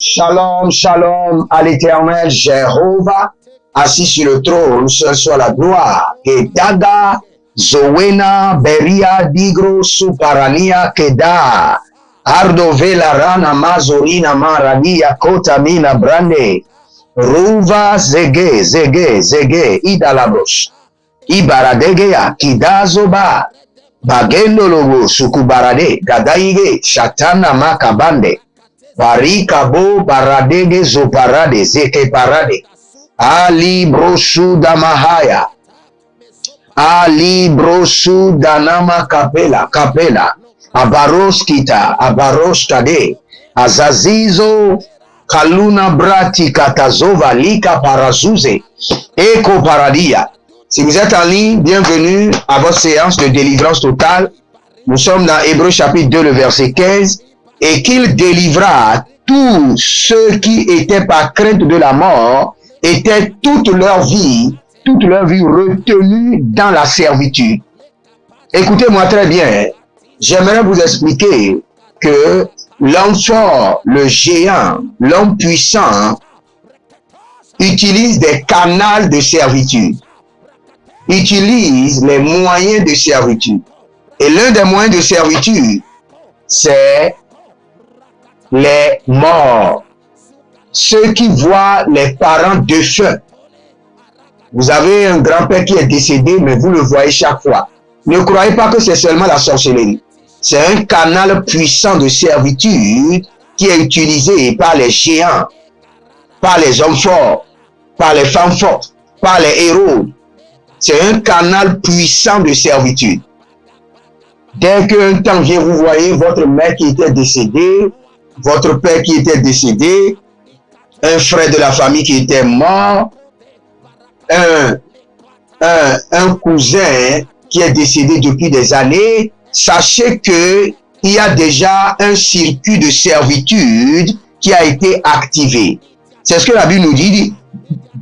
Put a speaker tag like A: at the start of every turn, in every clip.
A: Shalom, shalom à l'éternel Jéhovah, assis sur le trône, seul soit la gloire. Kedaga, Zowena, Beria, Digro, Suparania, Keda, Ardovela, Rana, Mazorina, Marania, Kotamina, Brande, Ruva, Zege, Idalabros, Ibaradegea, Kidazoba, Bagendo Logo, Sukubarade, Gadaige, Shatana, Makabande, Barikabo baradege zoparade zeke parade. Ali brosu damahaya. Ali brosu danama kapela. Abaroskita, abarostade. Azazizo kaluna brati katazova lika parazuze. Eko paradia. Si vous êtes en ligne, bienvenue à votre séance de délivrance totale. Nous sommes dans Hébreux chapitre 2, le verset 15. Et qu'il délivra tous ceux qui étaient par crainte de la mort, étaient toute leur vie retenus dans la servitude. Écoutez-moi très bien, j'aimerais vous expliquer que l'homme fort, le géant, l'homme puissant, utilise des canaux de servitude, utilise les moyens de servitude. Et l'un des moyens de servitude, c'est les morts, ceux qui voient les parents défunts. Vous avez un grand-père qui est décédé, mais vous le voyez chaque fois. Ne croyez pas que c'est seulement la sorcellerie. C'est un canal puissant de servitude qui est utilisé par les géants, par les hommes forts, par les femmes fortes, par les héros. C'est un canal puissant de servitude. Dès qu'un temps vient, vous voyez votre mère qui était décédée, votre père qui était décédé, un frère de la famille qui était mort, un cousin qui est décédé depuis des années, sachez que il y a déjà un circuit de servitude qui a été activé. C'est ce que la Bible nous dit.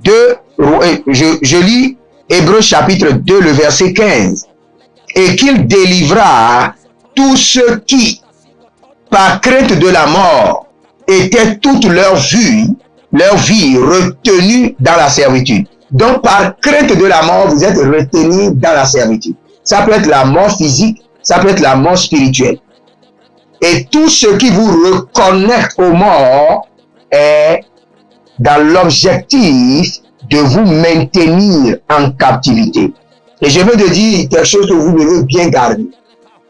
A: Je lis Hébreux chapitre 2, le verset 15. Et qu'il délivra tous ceux qui, par crainte de la mort, étaient toute leur vie retenue dans la servitude. Donc, par crainte de la mort, vous êtes retenus dans la servitude. Ça peut être la mort physique, ça peut être la mort spirituelle. Et tout ce qui vous reconnecte aux morts est dans l'objectif de vous maintenir en captivité. Et je viens de dire quelque chose que vous devez bien garder.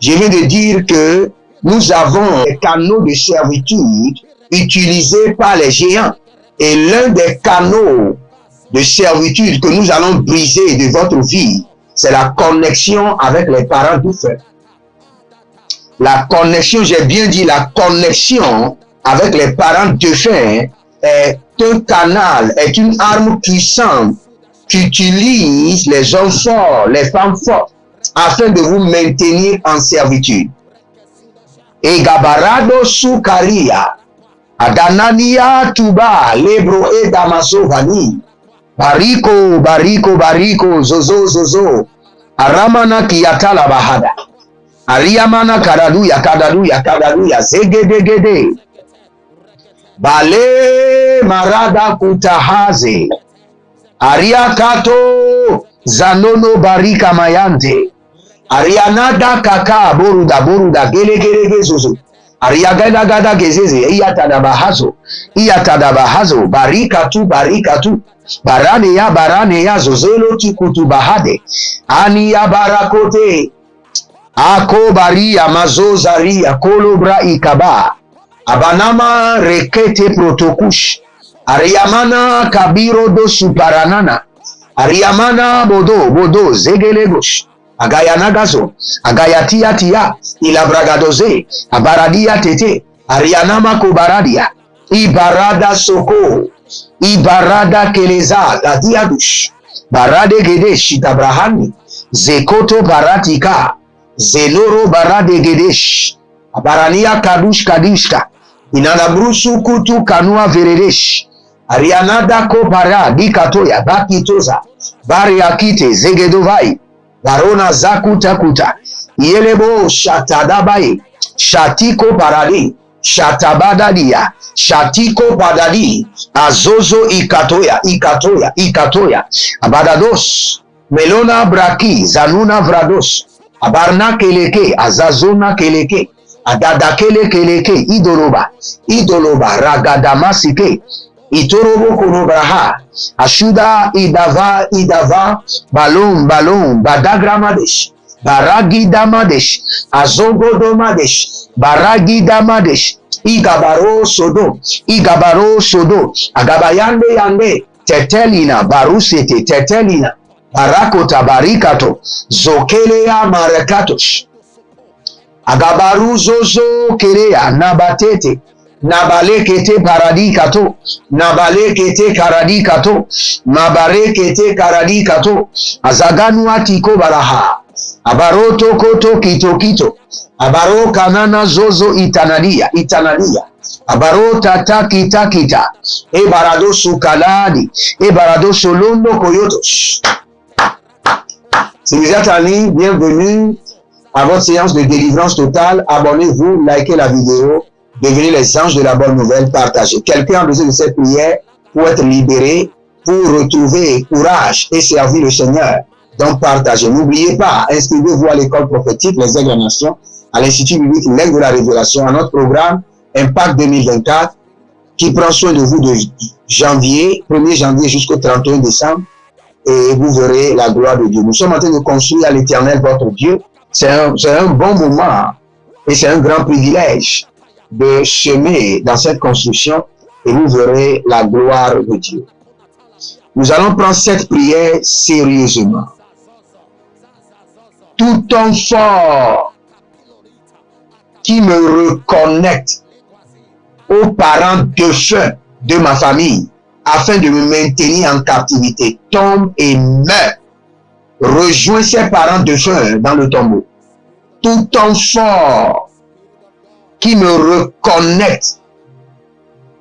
A: Je viens de dire que nous avons des canaux de servitude utilisés par les géants. Et l'un des canaux de servitude que nous allons briser de votre vie, c'est la connexion avec les parents défunts. La connexion, j'ai bien dit, la connexion avec les parents défunts est un canal, est une arme puissante qu'utilisent les hommes forts, les femmes fortes, afin de vous maintenir en servitude. Et Gabarado Sukaria, Adanania Tuba, Lebro et Damaso Vani, Bariko, Zozo, Aramana Kiyatala Bahada, Ariamana Kadaduya, Zegedegede, Bale Marada Kutahaze, Ariakato Zanono Barika Mayante, Arianada Kaka Boruda Gele Zozo, Ariagada Gezeze, Iyatadabahazo, Barikatu, Baraneya, Zozelo Tikutu Bahade, Ania Barakote, Ako Baria, Mazozaria, Kolobra Ikaba, Abanama Rekete Protokush, Ariamana Kabiro do Suparanana, Ariamana Bodo, Zegelegosh, Agayanagazo, Agayatia, Ilabragadoze, Abaradia Tete, Arianama Kobaradia, Ibarada Soko, Ibarada Keleza, Gadiadush, Barade Gedesh, Tabrahani, Zekoto Baratika, Zenoro Barade Gedesh, Abarania Kadush Kadishka, Inanabrusu Kutu Kanua Veredesh, Arianada Kopara, Dikatoya, Bakitoza, Bariakite, Zegedovai, Barona Zakutakuta, Yelebo Shatadabaye, Shatiko Parade, shatabadadia, shatiko badadi, azozo ikatoya, abadados, melona braki, zanuna vrados, abarna keleke, azazona keleke, adada keleke, idoloba, ragadamasike, itorobo konobraha, ashuda, idava, balon, badagramadesh, baragidamadesh, azogodomadesh, baragidamadesh, igabaro sodo, agabayande yande, tetelina, barusete, tetelina, barakota, barikato, zokelea marakatos, agabaru zozo kelea, nabatete, nabalekete paradikato, nabalekete karadikato, mabarekete karadikato, azaganuatiko baraha, abaroto koto kito, abaro kanana zozo itanadia, abaro tata kita, ebarado sukaladi, ebarado solondo koyotos. Si vous êtes en ligne, bienvenue à votre séance de délivrance totale. Abonnez-vous, likez la vidéo, devenez les anges de la bonne nouvelle, partagez. Quelqu'un a besoin de cette prière pour être libéré, pour retrouver courage et servir le Seigneur. Donc partagez. N'oubliez pas, inscrivez-vous à l'école prophétique, les Aigles des Nations, à l'Institut biblique, l'Aigle de la Révélation, à notre programme Impact 2024, qui prend soin de vous de janvier, 1er janvier jusqu'au 31 décembre, et vous verrez la gloire de Dieu. Nous sommes en train de construire à l'Éternel votre Dieu. C'est un bon moment et c'est un grand privilège de semer dans cette construction et vous verrez la gloire de Dieu. Nous allons prendre cette prière sérieusement. Tout homme fort qui me reconnecte aux parents défunts de ma famille afin de me maintenir en captivité tombe et meurt. Rejoins ses parents défunts dans le tombeau. Tout homme fort qui me reconnecte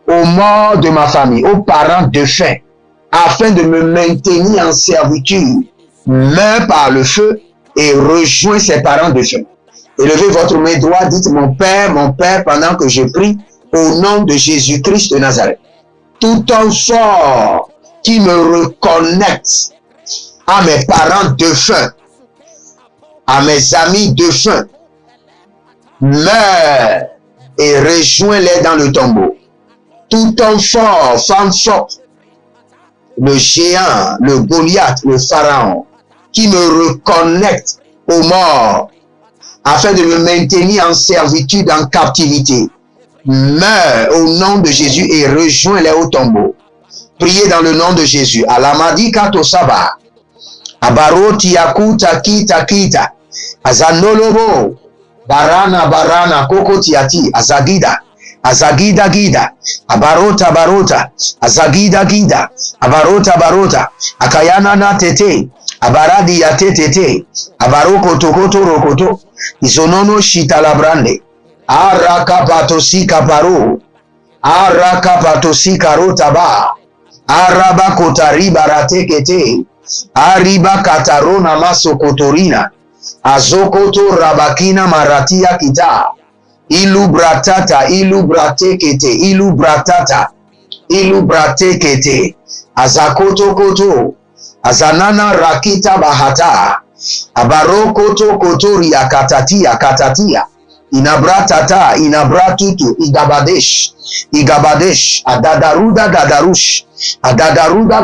A: aux morts de ma famille, aux parents défunts, afin de me maintenir en servitude, meurt par le feu et rejoint ses parents défunts. Élevez votre main droite, dites mon Père, pendant que je prie, au nom de Jésus-Christ de Nazareth. Tout homme fort qui me reconnecte à mes parents défunts, à mes amis défunts, meurt et rejoins-les dans le tombeau. Tout homme fort, femme forte, le géant, le Goliath, le Pharaon, qui me reconnecte aux morts, afin de me maintenir en servitude, en captivité, meurt au nom de Jésus et rejoins-les au tombeau. Priez dans le nom de Jésus. Alamadi katosaba. Abaroti yakuta kita. Azanolobo. Barana kokotiati. Azagida gida. Abarota. Azagida gida. Abarota. Akayana na tete. Abaradi ya tete. Abaroko tokoto rokoto. Izonono shitalabrande. Arakapatosi kaparo. Arakapatosi karotaba. Araba kotariba ratekete. Ariba katarona maso kotorina. Azokoto rabakina maratia kita. Ilu bratekete. Azakoto koto. Azanana rakita bahata. Abarokoto kotoria katatia. Inabratata, inabratutu, igabadesh, adadaruda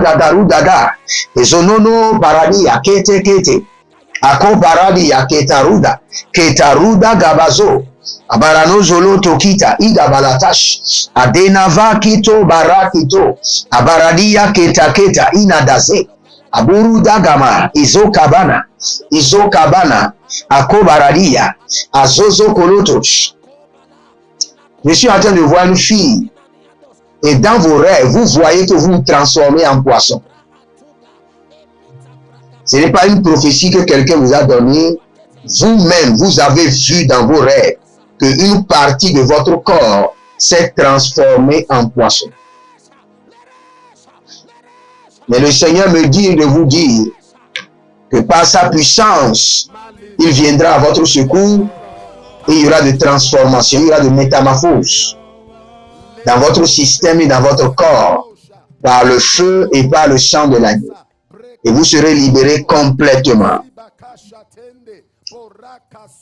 A: gadarudaga, ezonono paradia, kete, ako paradia, ketaruda gabazo, abaranozolo tokita, igabalatash, adenava kito barakito, abaradia keta, inadaze, aburuda gama, izokabana, akobaradia, azozo kolotos. Je suis en train de voir une fille et dans vos rêves, vous voyez que vous vous transformez en poisson. Ce n'est pas une prophétie que quelqu'un vous a donnée. Vous-même, vous avez vu dans vos rêves qu'une partie de votre corps s'est transformée en poisson. Mais le Seigneur me dit de vous dire que par sa puissance, il viendra à votre secours Et il y aura de transformation, il y aura de métamorphose dans votre système et dans votre corps, par le feu et par le sang de l'agneau. Et vous serez libérés complètement.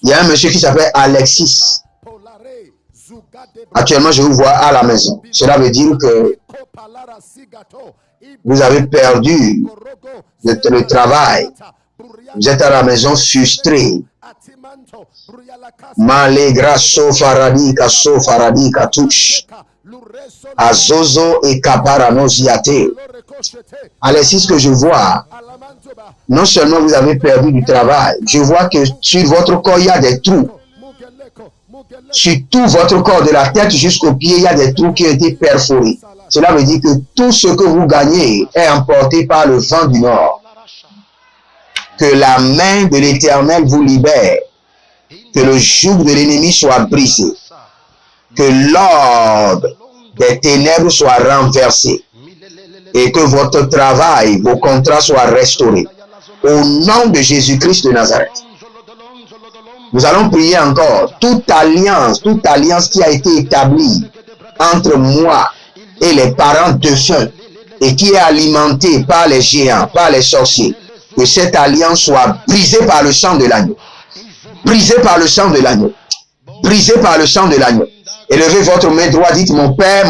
A: Il y a un monsieur qui s'appelle Alexis. Actuellement, je vous vois à la maison. Cela veut dire que vous avez perdu le travail. Vous êtes à la maison frustré. Malegra sofaradika sofaradika touche. Azozo et kaparanosiate. Alexis, ce que je vois, non seulement vous avez perdu du travail, je vois que sur votre corps, il y a des trous. Sur tout votre corps, de la tête jusqu'aux pieds, il y a des trous qui ont été perforés. Cela veut dire que tout ce que vous gagnez est emporté par le vent du nord. Que la main de l'Éternel vous libère. Que le joug de l'ennemi soit brisé. Que l'ordre des ténèbres soit renversé. Et que votre travail, vos contrats soient restaurés. Au nom de Jésus-Christ de Nazareth. Nous allons prier encore. Toute alliance qui a été établie entre moi et les parents défunts et qui est alimentée par les géants, par les sorciers, que cette alliance soit brisée par le sang de l'agneau. Brisée par le sang de l'agneau. Brisée par le sang de l'agneau. Élevez votre main droite, dites mon Père,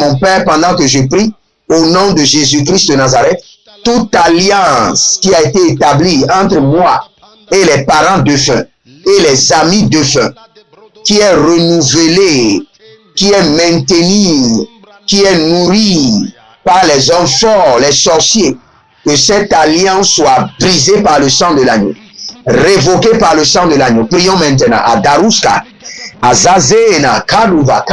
A: pendant que je prie, au nom de Jésus-Christ de Nazareth, toute alliance qui a été établie entre moi et les parents défunts et les amis défunts, qui est renouvelée, qui est maintenue, qui est nourrie par les hommes forts, les sorciers, que cette alliance soit brisée par le sang de l'agneau, révoquée par le sang de l'agneau. Prions maintenant à Daruska, à Zazena, Kaduva,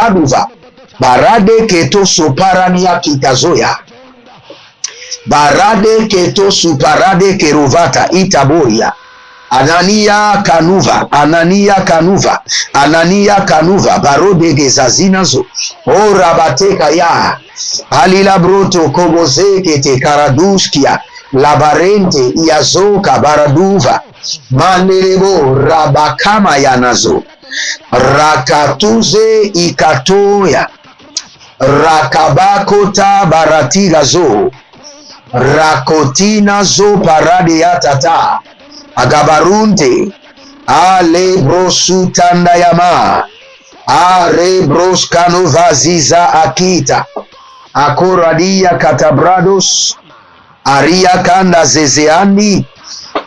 A: Barade keto soparania kitazoya, Barade keto suparade kerovata itaboria, Anania Kanuva, Barode gezazinazo, O rabate kaya, Alila broto koboze kete karaduskia, Labarente iazoka baraduva, Manelebo rabakama yanazo, Rakatuze ikatoya, Rakabakota baratigazo, Rakotina zo paradiatata, Agabarunte, Alebrosu tandayama, Arebros kanovaziza akita, Akoradia katabrados, Aria kanda zezeani,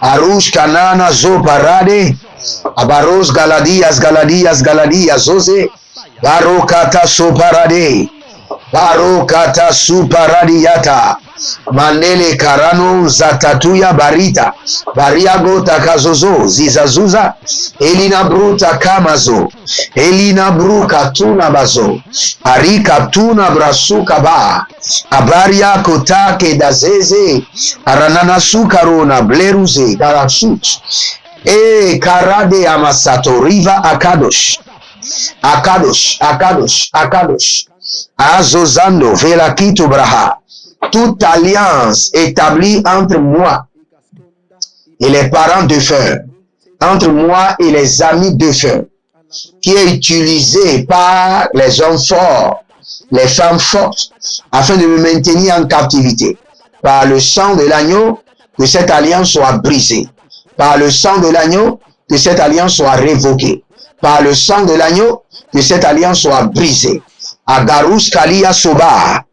A: Arush kanana zo parade, Abaros galadias zoze, Barokata soparade, Barokata suparadiata, Manele karano zatatuya barita, Bariago takazozo, zizazuza, Elina bruta kamazo, Elina bruka tuna bazo, Arika tuna brasuka ba, Abaria kotake dazeze, Aranana sukarona bleruze, Garasuch, Karade amasato, Riva akadosh, Azozando, velakito braha. Toute alliance établie entre moi et les parents défunts, entre moi et les amis défunts, qui est utilisée par les hommes forts, les femmes fortes, afin de me maintenir en captivité. Par le sang de l'agneau, que cette alliance soit brisée. Par le sang de l'agneau, que cette alliance soit révoquée. Par le sang de l'agneau, que cette alliance soit brisée. Agarus Kalia Soba,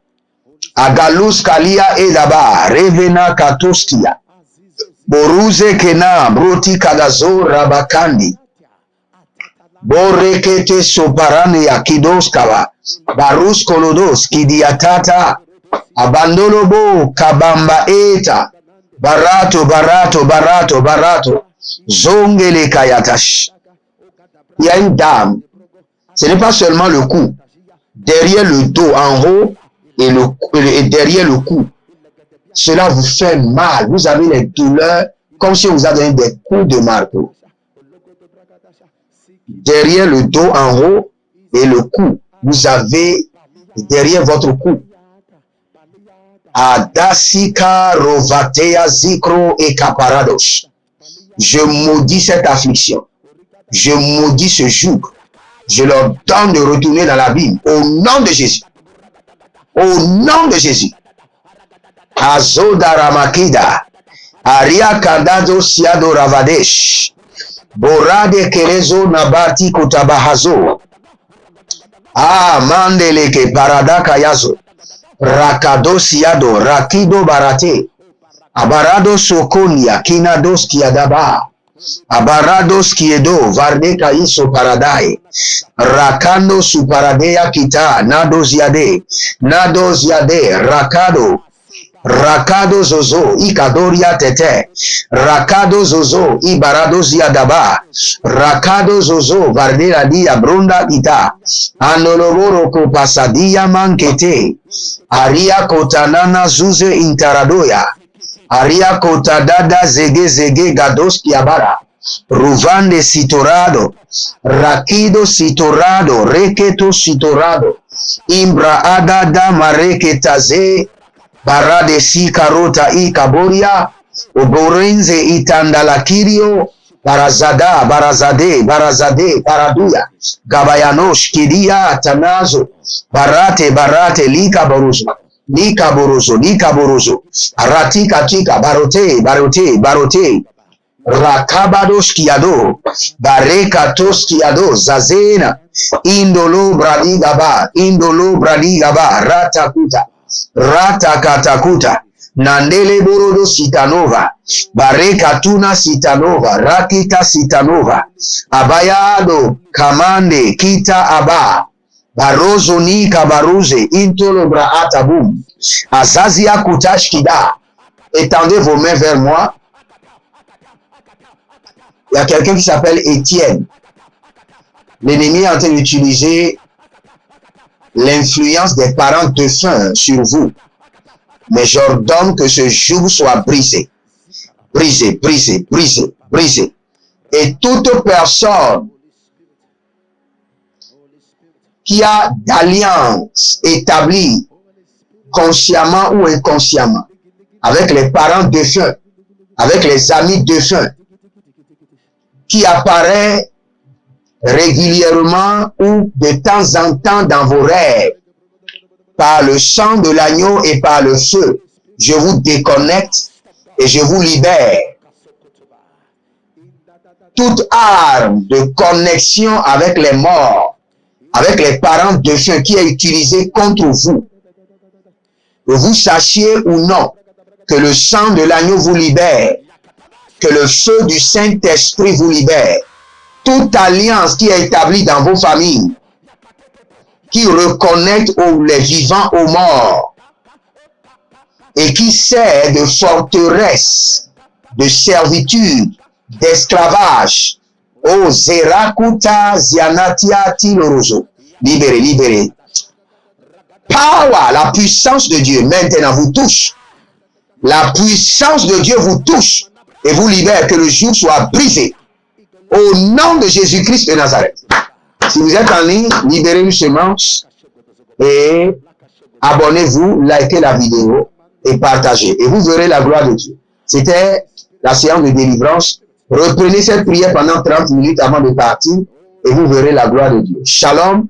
A: Agalus Kalia Edaba, Revena Katoskia, Boruze Kena, Broti Kagazo Rabakandi, Borekete Soparane Akidoskava, Barus Kolodos, Kidiatata, Abandolobo, Kabamba Eta, Barato, Zongele Kayatash. Il y a une dame, ce n'est pas seulement le cou, derrière le dos, en haut, et derrière le cou. Cela vous fait mal, vous avez les douleurs, comme si on vous a donné des coups de marteau. Derrière le dos, en haut, et le cou, vous avez derrière votre cou. Adasika rovatea zikro et kaparados. Je maudis cette affliction. Je maudis ce joug. Je leur donne de retourner dans l'abîme au nom de Jésus. Au nom de Jésus. Azodaramakida. Aria Kandado Siado Ravadesh. Borade Kerezo Nabati Kotabahazo. Ah, Mandeleke Paradaka Yazo. Rakado Siado, Rakido Barate. Abarado Sokonia, Kinados Kiadaba. Abarados Kiedo, Varde Kaiso Paradai. Rakando Suparadea Kita, Nados Yade. Nados Yade, Rakado. Rakado Zozo, Ikadoria Tete, Rakado Zozo, Ibarados Yadaba, Rakado Zozo, Vardera Dia Brunda Ita, Anoloboro Kopasadia Mankete, Aria Kotanana Zuze Intaradoya, Aria Kotadada Zege Zege Gados Kiabara, Ruvande Sitorado, Rakido Sitorado, Reketo Sitorado, Imbra Adada Mareketaze, Barade si karota i kaboria, oborenze itandalakirio, barazada, barazade, barazade, baraduya, gabayanosh, kidia, tanazo, barate, barate, lika boruzo, lika boruzo, lika boruzo, ratika tika, barote, barote, barote, rakabados kiado, barekatos kiado, zazena, indolo bradigaba, ratakuta, Rata katakuta, Nandele borodo sitanova, Barekatuna sitanova, Rakita sitanova, Abayado, Kamande, Kita aba, Barozo ni kabaruze, Intolobra atabum, Azazia kutashkida. Étendez vos mains vers moi. Il y a quelqu'un qui s'appelle Étienne. L'ennemi est en train d'utiliser l'influence des parents défunts sur vous. Mais j'ordonne que ce joug soit brisé. Brisé, brisé, brisé, brisé. Et toute personne qui a d'alliance établie consciemment ou inconsciemment avec les parents défunts, avec les amis défunts, qui apparaît régulièrement ou de temps en temps dans vos rêves, par le sang de l'agneau et par le feu, je vous déconnecte et je vous libère. Toute arme de connexion avec les morts, avec les parents défunts qui est utilisée contre vous, que vous sachiez ou non que le sang de l'agneau vous libère, que le feu du Saint-Esprit vous libère. Toute alliance qui est établie dans vos familles, qui reconnecte les vivants aux morts, et qui sert de forteresse, de servitude, d'esclavage, ô Zerakuta Zianatia Tilorozo. Libérez, libérez. Power, la puissance de Dieu maintenant vous touche. La puissance de Dieu vous touche et vous libère, que le joug soit brisé. Au nom de Jésus-Christ de Nazareth. Si vous êtes en ligne, libérez une semence et abonnez-vous, likez la vidéo et partagez. Et vous verrez la gloire de Dieu. C'était la séance de délivrance. Reprenez cette prière pendant 30 minutes avant de partir et vous verrez la gloire de Dieu. Shalom.